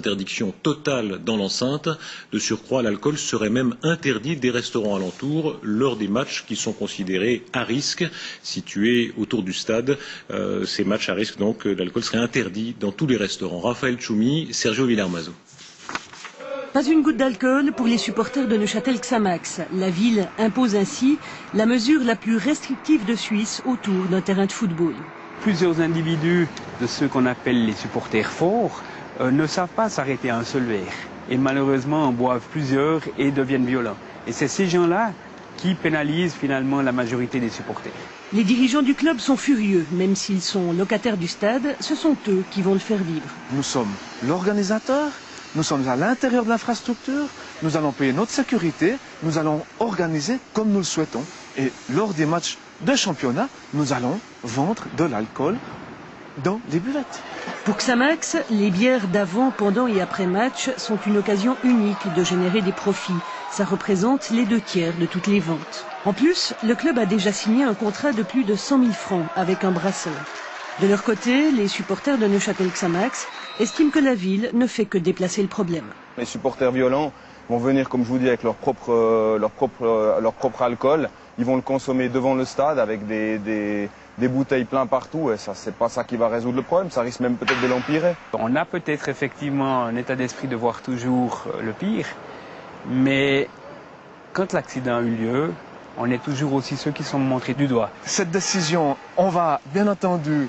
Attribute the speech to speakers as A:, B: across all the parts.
A: Interdiction totale dans l'enceinte. De surcroît, l'alcool serait même interdit des restaurants alentours lors des matchs qui sont considérés à risque, situés autour du stade. Ces matchs à risque, donc, l'alcool serait interdit dans tous les restaurants. Raphaël Tchoumi, Sergio Villarmazo.
B: Pas une goutte d'alcool pour les supporters de Neuchâtel Xamax. La ville impose ainsi la mesure la plus restrictive de Suisse autour d'un terrain de football.
C: Plusieurs individus de ceux qu'on appelle les supporters forts ne savent pas s'arrêter à un seul verre. Et malheureusement en boivent plusieurs et deviennent violents. Et c'est ces gens-là qui pénalisent finalement la majorité des supporters.
B: Les dirigeants du club sont furieux. Même s'ils sont locataires du stade, ce sont eux qui vont le faire vivre.
D: Nous sommes l'organisateur. Nous sommes à l'intérieur de l'infrastructure, nous allons payer notre sécurité, nous allons organiser comme nous le souhaitons. Et lors des matchs de championnat, nous allons vendre de l'alcool dans les buvettes.
B: Pour Xamax, les bières d'avant, pendant et après match sont une occasion unique de générer des profits. Ça représente les 2/3 de toutes les ventes. En plus, le club a déjà signé un contrat de plus de 100 000 francs avec un brasseur. De leur côté, les supporters de Neuchâtel Xamax estiment que la ville ne fait que déplacer le problème.
E: Les supporters violents vont venir, comme je vous dis, avec leur propre alcool. Ils vont le consommer devant le stade avec des bouteilles plein partout. Et ça, c'est pas ça qui va résoudre le problème. Ça risque même peut-être de l'empirer.
C: On a peut-être effectivement un état d'esprit de voir toujours le pire. Mais quand l'accident a eu lieu, on est toujours aussi ceux qui sont montrés du doigt.
D: Cette décision, on va bien entendu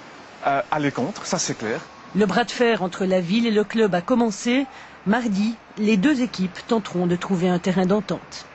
D: aller contre, ça c'est clair.
B: Le bras de fer entre la ville et le club a commencé. Mardi, les deux équipes tenteront de trouver un terrain d'entente.